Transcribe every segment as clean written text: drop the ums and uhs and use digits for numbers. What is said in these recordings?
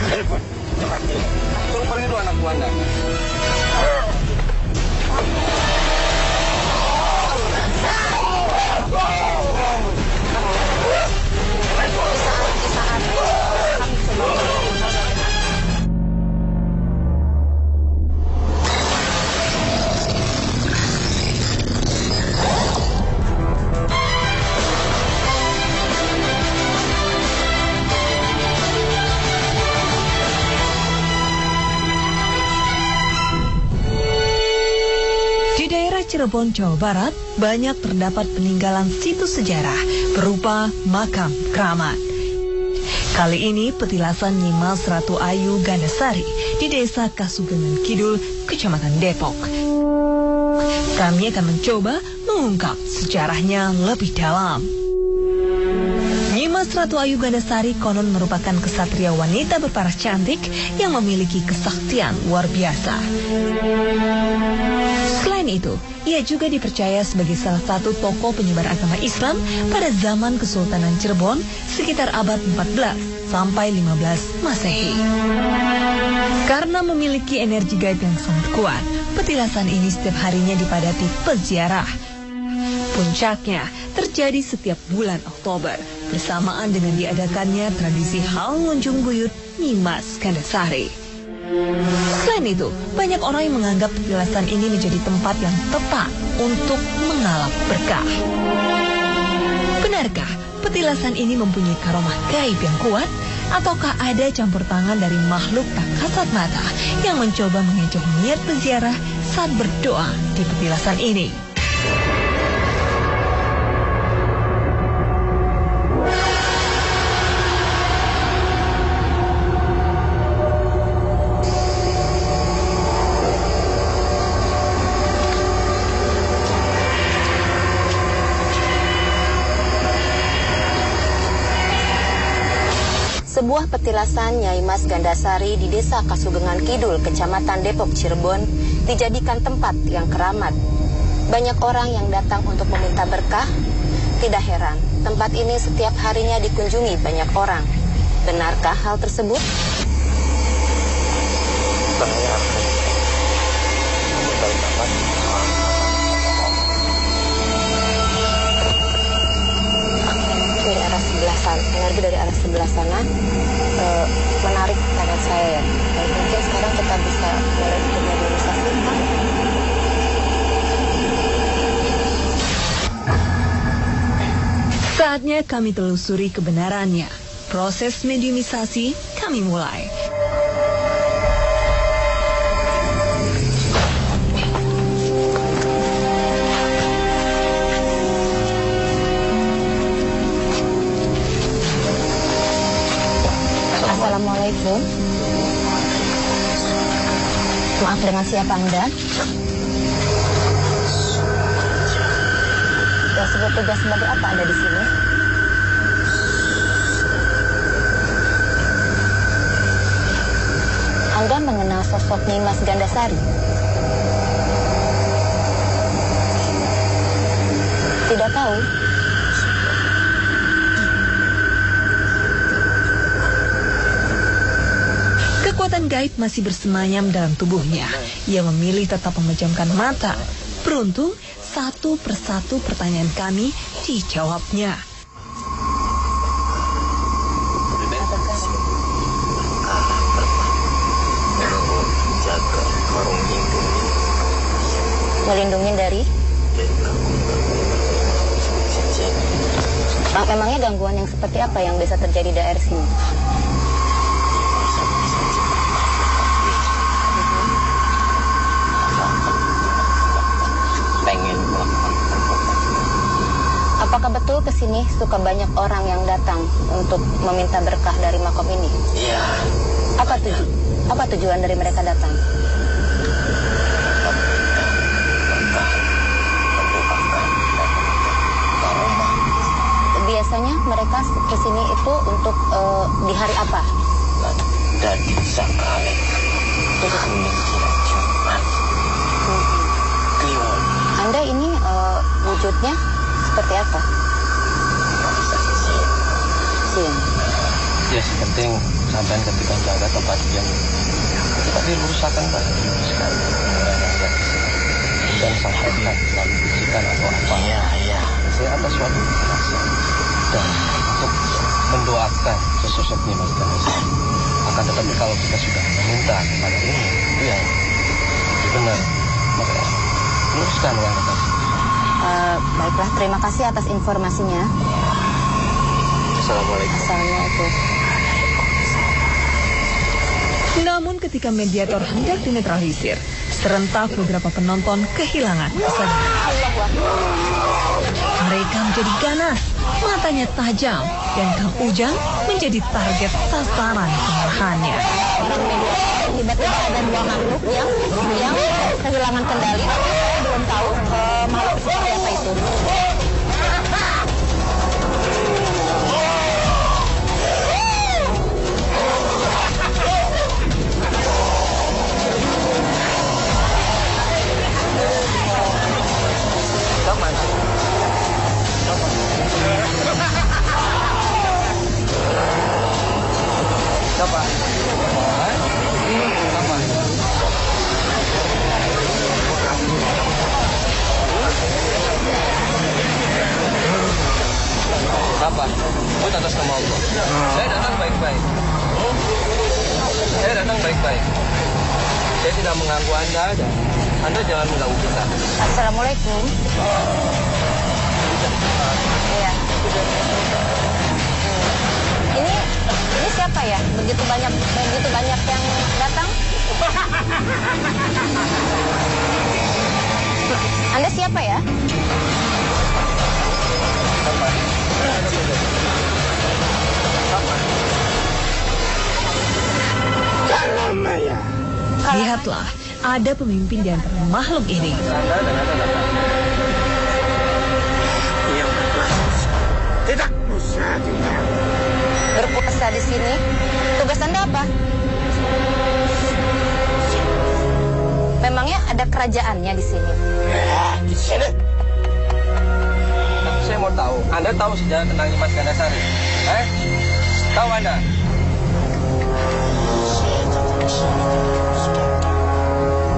Telepon. Cepat. Suruh pergi dulu anak buahnya. Cirebon, Jawa Barat, banyak terdapat peninggalan situs sejarah berupa makam keramat. Kali ini petilasan Nyimas Ratu Ayu Gandasari di Desa Kasugengan Kidul, Kecamatan Depok. Kami akan mencoba mengungkap sejarahnya lebih dalam. Nyimas Ratu Ayu Gandasari konon merupakan kesatria wanita berparas cantik yang memiliki kesaktian luar biasa. Selain itu, ia juga dipercaya sebagai salah satu tokoh penyebar agama Islam pada zaman Kesultanan Cirebon sekitar abad 14 sampai 15 Masehi. Karena memiliki energi gaib yang sangat kuat, petilasan ini setiap harinya dipadati peziarah. Puncaknya terjadi setiap bulan Oktober bersamaan dengan diadakannya tradisi hal ngunjung buyut Nyimas Gandasari. Selain itu, banyak orang yang menganggap petilasan ini menjadi tempat yang tepat untuk mengalap berkah. Benarkah petilasan ini mempunyai karomah gaib yang kuat? Ataukah ada campur tangan dari makhluk tak kasat mata yang mencoba mengecoh niat peziarah saat berdoa di petilasan ini? Sebuah petilasan Nyai Mas Gandasari di Desa Kasugengan Kidul, Kecamatan Depok, Cirebon, dijadikan tempat yang keramat. Banyak orang yang datang untuk meminta berkah. Tidak heran, tempat ini setiap harinya dikunjungi banyak orang. Benarkah hal tersebut? Dari arah sebelah sana, energi dari arah sebelah sana menarik pada saya ya. Dan mungkin sekarang kita bisa mulai untuk mediumisasi. Saatnya kami telusuri kebenarannya. Proses mediumisasi kami mulai. Assalamualaikum. Maaf, dengan siapa Anda? Ya, sebut tugas sebagai apa Anda di sini? Anda mengenal sosok Nyimas Gandasari? Tidak tahu? Kekuatan gaib masih bersemayam dalam tubuhnya. Ia memilih tetap memejamkan mata. Beruntung, satu persatu pertanyaan kami dijawabnya. Melindungi dari? Memangnya gangguan yang seperti apa yang bisa terjadi di daerah sini? Apakah betul ke sini suka banyak orang yang datang untuk meminta berkah dari makom ini? Iya. Apa tujuan dari mereka datang? Biasanya mereka ke sini itu untuk di hari apa? Dan sekali. Anda ini wujudnya seperti apa? Siang. Ya, penting sampai ketika jaga tempat yang kita dirusakan banyak sekali orang yang lihat di sini dan sampaikan lalu bisikan atau apa. Iya. Saya atas suatu rasa dan untuk mendoakan sesosok Mas Ganasari. Akan tetapi kalau kita sudah meminta kepada ini, itu yang benar, makanya luruskan wanita. Baiklah, terima kasih atas informasinya. Assalamualaikum. Assalamualaikum. Namun ketika mediator hendak dinetralisir, serentak beberapa penonton kehilangan kesadaran. Mereka menjadi ganas, matanya tajam, dan Kang Ujang menjadi target sasaran kemarahannya. Tiba-tiba ada dua makhluk yang kehilangan kendali, tapi saya belum tahu makhluk seperti apa itu. Apa? Buat atas nama Allah. Saya datang baik-baik. Saya tidak mengganggu Anda dan Anda jangan mengganggu kita. Assalamualaikum. Iya. Ini siapa ya? Begitu banyak yang datang. Anda siapa ya? Lihatlah, ada pemimpin di antara makhluk ini. Tidak usah tinggal. Berpuasa di sini. Tugas Anda apa? Memangnya ada kerajaannya di sini? Di sini. Saya mau tahu, Anda tahu sejarah tentang Mas Ganasari? Tahu Anda?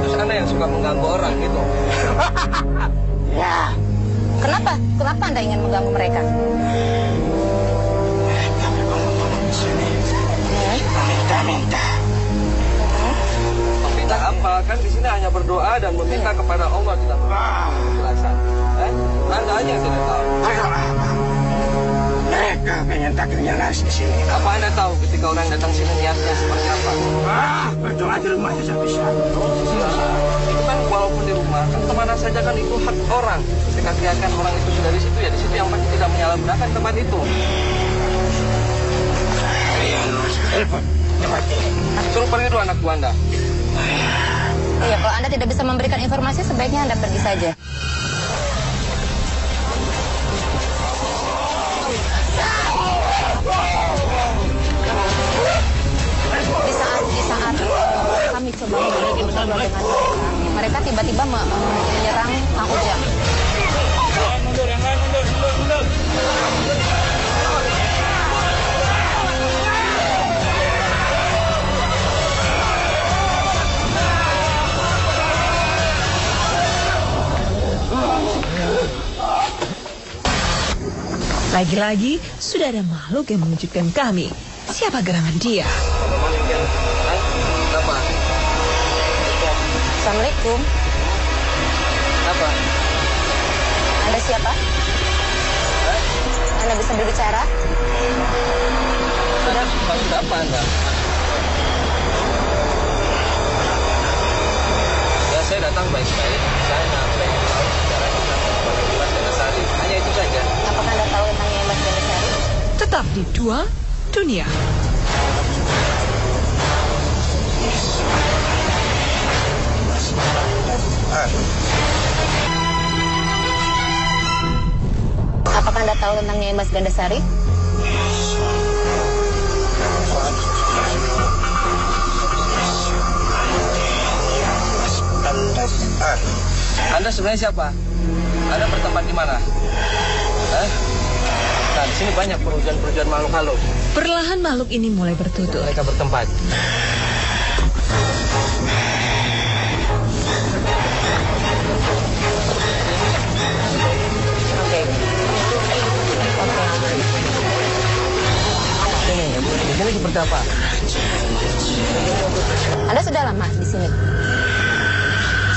Terus Anda yang suka mengganggu orang gitu? Ya. Kenapa? Kenapa Anda ingin mengganggu mereka? Tapi kalau tolong di sini. Minta. Meminta apa? Kan di sini hanya berdoa dan meminta kepada Allah, tidak penjelasan. Anda aja yang tidak tahu. Ayolah. Mereka pengen takdirnya nasi di sini. Apa Anda tahu ketika orang datang sini niatnya seperti apa? Berdoa di rumahnya saya bisa. Itu kan walaupun di rumah, kan kemana saja kan itu hak orang. Ketika kelihatan orang itu sudah di situ, ya di situ yang pasti tidak menyalahgunakan tempat itu. Telepon. Cepat. Suruh pergi dulu anak buah Anda. Iya, kalau Anda tidak bisa memberikan informasi, sebaiknya Anda pergi saja. Di saat kami coba ngobrol dengan mereka tiba-tiba menyerang Kang Ujang. Mundur. Lagi-lagi, sudah ada makhluk yang mengejutkan kami. Siapa gerangan dia? Apa? Assalamualaikum. Apa? Anda siapa? Anda bisa berbicara? Maksud apa Anda? Ya, saya datang baik-baik. Saya pengen tahu sejarah tentang Mas Ganasari. Hanya itu saja. Apakah Anda tahu tentang Mas Ganasari? Tetap di Dua Dunia. Apakah Anda tahu tentang Nyai Mas Ganasari? Anda sebenarnya siapa? Anda bertempat di mana? Nah, di sini banyak perujuan makhluk halus. Perlahan makhluk ini mulai bertutur. Mereka bertempat. Di sini seperti apa? Anda sudah lama di sini?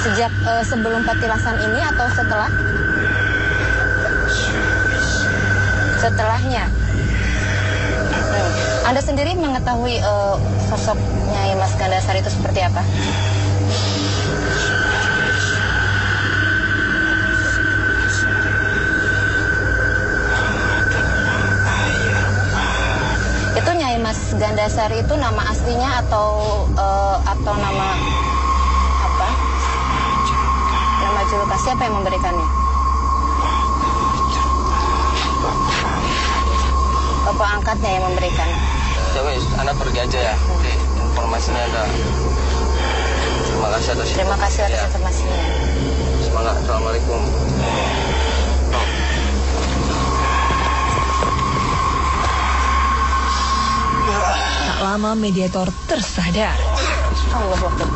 Sejak sebelum petilasan ini atau setelah? Setelahnya. Anda sendiri mengetahui sosok Nyai Mas Gandasari itu seperti apa? Itu Nyai Mas Gandasari itu nama aslinya atau nama apa? Nama julukan siapa yang memberikannya? Bapak angkatnya yang memberikan. Ya wes, Anda pergi aja ya. Oke, informasinya ada. Terima kasih atas Terima kasih atas informasinya. Semangat. Assalamualaikum. Tak lama mediator tersadar. Allah Akbar.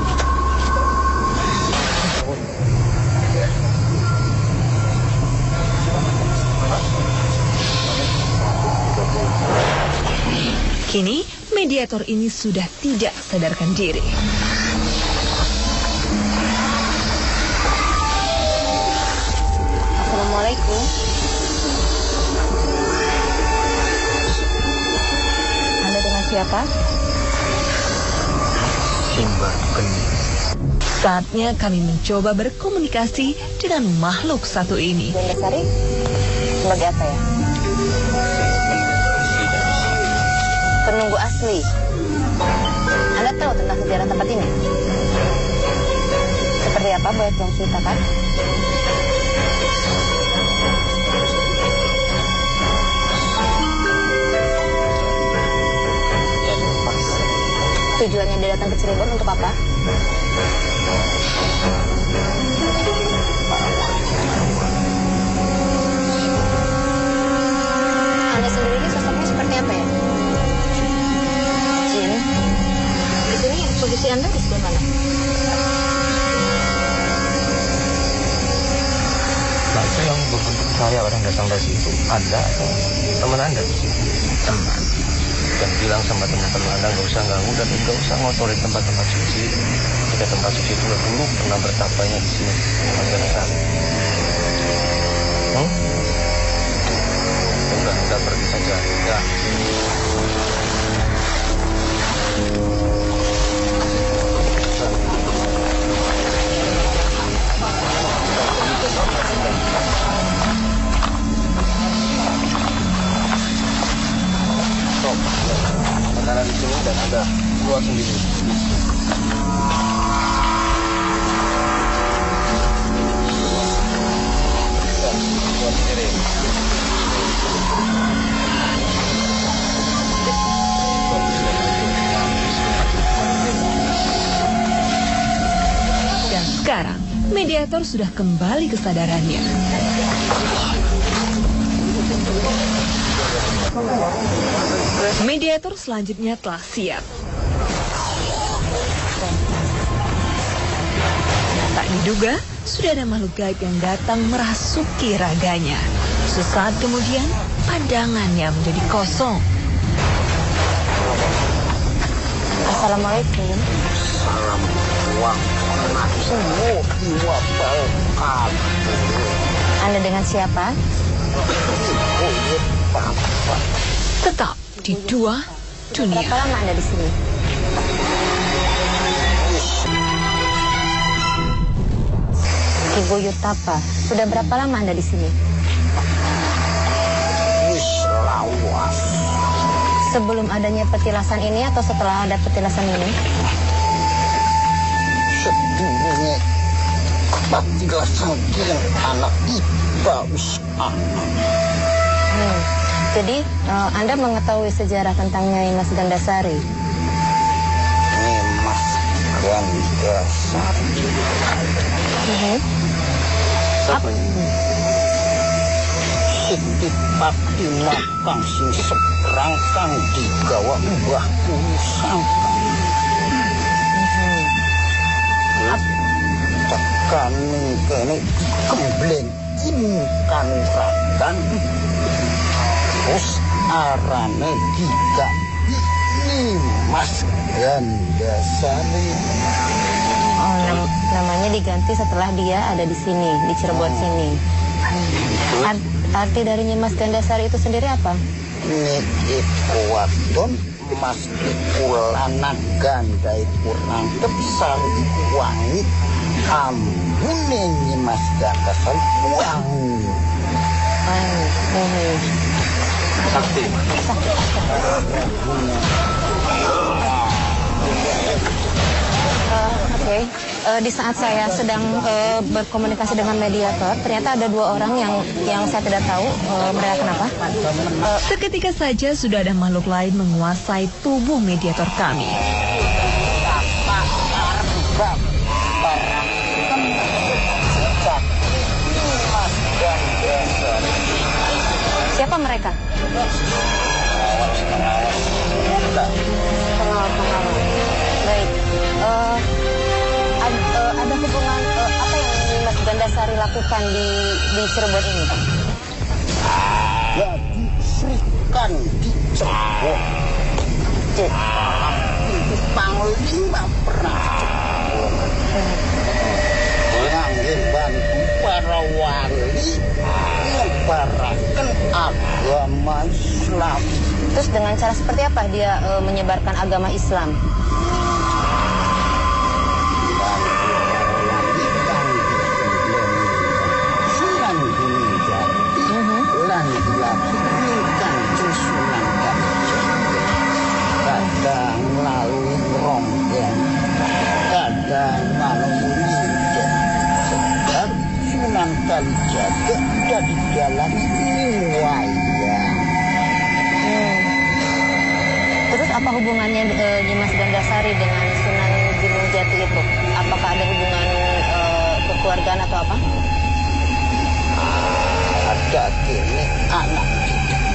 Kini mediator ini sudah tidak sadarkan diri. Assalamualaikum. Anda dengan siapa? Simba Geni. Saatnya kami mencoba berkomunikasi dengan makhluk satu ini. Gandasari? Sebagai apa ya? Penunggu asli. Anda tahu tentang sejarah tempat ini? Seperti apa, boleh tolong ceritakan? Tujuannya dia datang ke Cirebon untuk apa? Anda sendiri ini sosoknya seperti apa ya? Jin. Di sini posisi Anda di sebelah mana? Nah, itu yang berbentuk saya orang datang dari situ. Ada teman Anda di sini. Teman. Dan bilang sama teman-teman Anda nggak usah ganggu dan nggak usah ngotorin tempat-tempat suci. Jika tempat suci itu dulu pernah bertapanya di sini. Udah pergi saja. Ya. Makanan di sini dan ada keluar sendiri. Keluar sendiri. Dan sekarang mediator sudah kembali kesadarannya. Mediator selanjutnya telah siap. Tak diduga, sudah ada makhluk gaib yang datang merasuki raganya. Sesaat kemudian, pandangannya menjadi kosong. Assalamualaikum. Anda dengan siapa? Tetap di dua dunia. Berapa lama Anda di sini? Ibu Yutapa, sudah berapa lama Anda di sini? Sebelum adanya petilasan ini atau setelah ada petilasan ini? Sebelumnya petilasan ini anak Iba Jadi Anda mengetahui sejarah tentang Nyai Mas Gandasari? Ini Mas Gandasari. Apa? Sedikit bakti makang sing seberang kang digawa mbahku sangkang. Tekan kene kembleng ingkang ratan. Terus arane Giga Mas Gandasari. Oh, namanya diganti setelah dia ada di sini, di Cirebon sini. Arti dari Nyimas Gandasari itu sendiri apa? Niki kuwaton Mas ikulana ganda iku rangkep sari wangi ambune Nyimas Gandasari wangi. Sakti. Oke. Di saat saya sedang berkomunikasi dengan mediator, ternyata ada 2 orang yang saya tidak tahu mereka kenapa. Seketika saja sudah ada makhluk lain menguasai tubuh mediator kami. Siapa mereka? Pengawal. Baik. Ada hubungan apa yang Nyimas Gandasari lakukan di Cirebon ini? Jadi Srikan di Cirebon. Itu Panglima pernah ngangge bantu para wali nyebarkan agama Islam. Terus dengan cara seperti apa dia menyebarkan agama Islam? Kadang melalui ronggeng, kadang melalui linggeng. Sebab Sunan Kalijaga dari dalam wayang. Terus apa hubungannya Nyimas Gandasari dengan Sunan Gunung Jati itu? Apakah ada hubungan kekeluargaan atau apa? Ada kini anak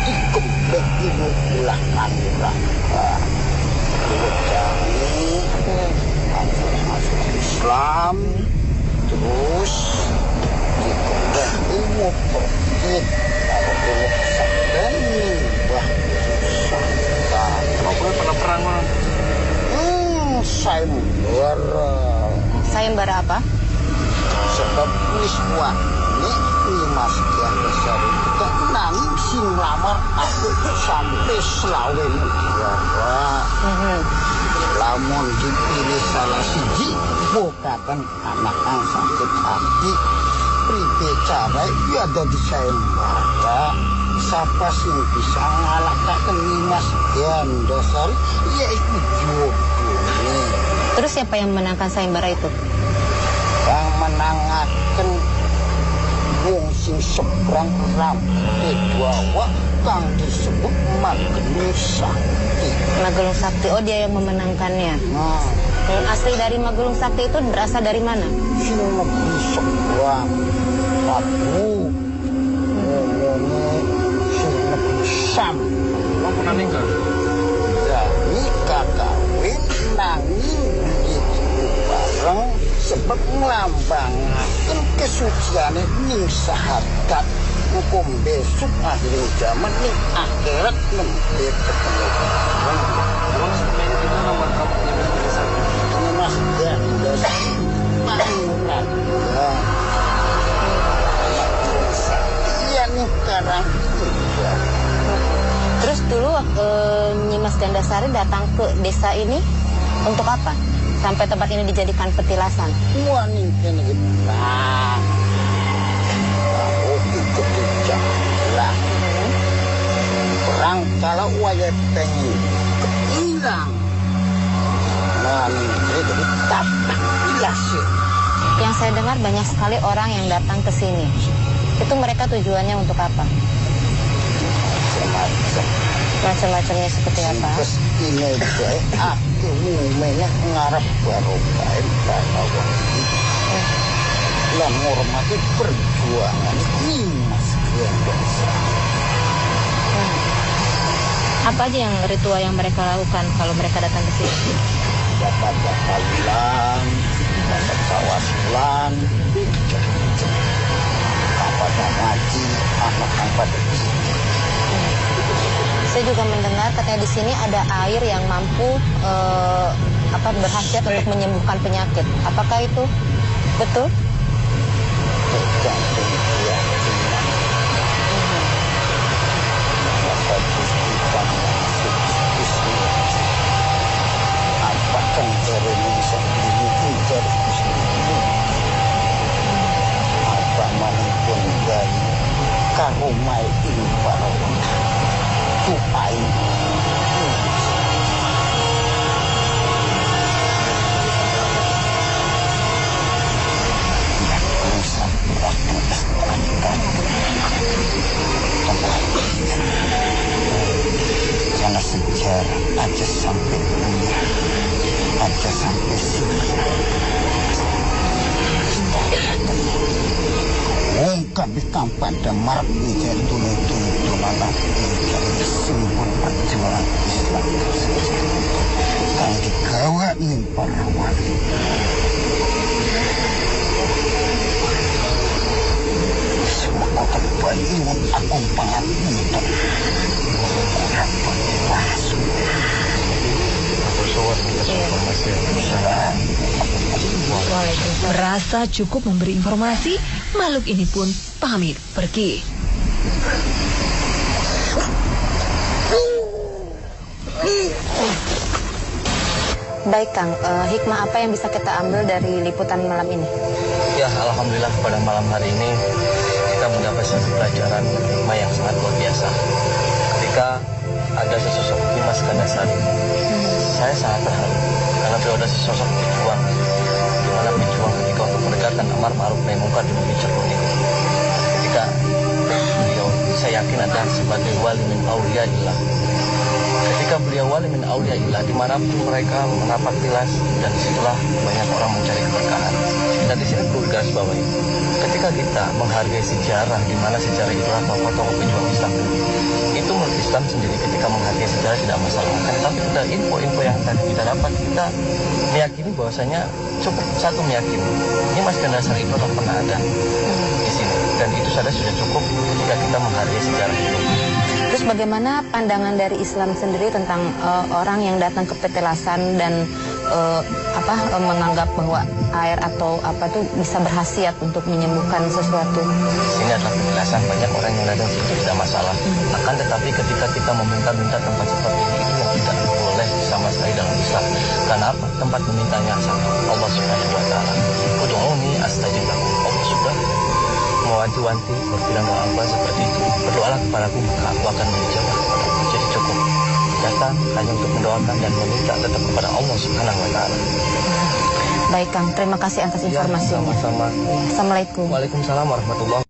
dikembang ini ulah manurah. Kami masuk Islam, terus dikembang ilmu perkit, kalau ilmu pesantren bah sangka. Kamu pernah perang mana? Sayembara apa? Sebab wiswa ini Mas Gandasari kita nanging sing lamar aku sampai selawe mutiara. Lamun dipilih salah siji bukan anak yang sakit hati pripe cara ya dadi sayembara. Siapa sing bisa ngalahkan Mas Gandasari ya itu jodohnya. Terus siapa yang memenangkan sayembara itu? Yang menangaken wong sing seberang rambut Dwawa kang disebut Magelung Sakti. Magelung Sakti, oh dia yang memenangkannya. Asli dari Magelung Sakti itu berasal dari mana? Sing negeri seberang aku ngomongnya sing negeri Sam. Kamu pernah nikah? Ya nikah kawin nanging itu bareng sebab melambangkan kesuciannya ning sahadat hukum besok akhir zaman ning akhirat nembe ketemu. Emang sebenarnya itu nomor kamu Nyimas Gandasari? Ini Mas Gandasari pangeran. Iya nih sekarang juga. Terus dulu Nyimas Gandasari datang ke desa ini untuk apa? Sampai tempat ini dijadikan petilasan. Wah nih kene lah. Aku ikut lah. Perang kalau waya pengen hilang. Nah nih jadi tapak ilasin. Yang saya dengar banyak sekali orang yang datang ke sini. Itu mereka tujuannya untuk apa? Macam-macamnya seperti apa? Terus ini deh, aku umumnya ngarep baru kain para wangi. Lah menghormati perjuangan ini Mas Gandasari. Apa aja yang ritual yang mereka lakukan kalau mereka datang ke sini? Dapat bulan, dapat sawah bulan, dapat ngaji, anak pada di sini. Saya juga mendengar katanya di sini ada air yang mampu berkhasiat untuk menyembuhkan penyakit. Apakah itu betul? Tergantung keyakinan. Dapat buktikan apakah Indonesia ini terus apa manapun dari karomai ini para tupai karena sejarah aja sampai dunia, aja sampai sini. Kabitang pada marap ijen tulu-tulu malam ijen simbol perjuangan Islam kang digawa ning para wali. Semua kota bayingan aku pangapunten kurang berlangsung. Merasa cukup memberi informasi, makhluk ini pun pamit pergi. Baik Kang, hikmah apa yang bisa kita ambil dari liputan malam ini? Ya, alhamdulillah pada malam hari ini kita mendapat satu pelajaran hikmah yang sangat luar biasa. Ketika ada sesosok Dimas Gandasari, saya sangat terharu karena beliau ada sesosok pejuang, di mana pejuang ketika untuk menegakkan amar ma'ruf nahi munkar di negeri Cirebon ini. Ketika beliau, saya yakin ada sebagai wali min auliyaillah. Ketika beliau wali min auliyaillah, dimanapun mereka menapak tilas, dan disitulah banyak orang mencari keberkahan. Dan di sini perlu digarisbawahi, ketika kita menghargai sejarah, di mana sejarah itulah tokoh-tokoh pejuang Islam itu menurut Islam sendiri, ketika menghargai sejarah tidak masalah. Tapi kita info-info yang tadi kita dapat, kita meyakini bahwasanya cukup satu meyakini ini Mas Gandasari itu pernah ada di sini, dan itu saja sudah cukup jika kita menghargai sejarah itu. Terus bagaimana pandangan dari Islam sendiri tentang orang yang datang ke petilasan dan menganggap bahwa air atau apa tuh bisa berkhasiat untuk menyembuhkan sesuatu? Ini adalah petilasan, banyak orang yang datang situ tidak masalah. Akan tetapi ketika kita meminta-minta tempat seperti ini, itu yang tidak boleh sama sekali dalam Islam. Karena apa? Tempat memintanya sama Allah Subhanahu wa taala. Ud'uuni astajib lakum. Allah sudah mewanti-wanti berbilang dalam Al-Quran seperti itu. Berdoalah kepadaku maka aku akan menjawab kepadamu. Jadi cukup datang hanya untuk mendoakan dan meminta tetap kepada Allah Subhanahu wa taala. Baik Kang, terima kasih atas informasinya. Sama-sama. Assalamualaikum. Waalaikumsalam warahmatullahi wabarakatuh.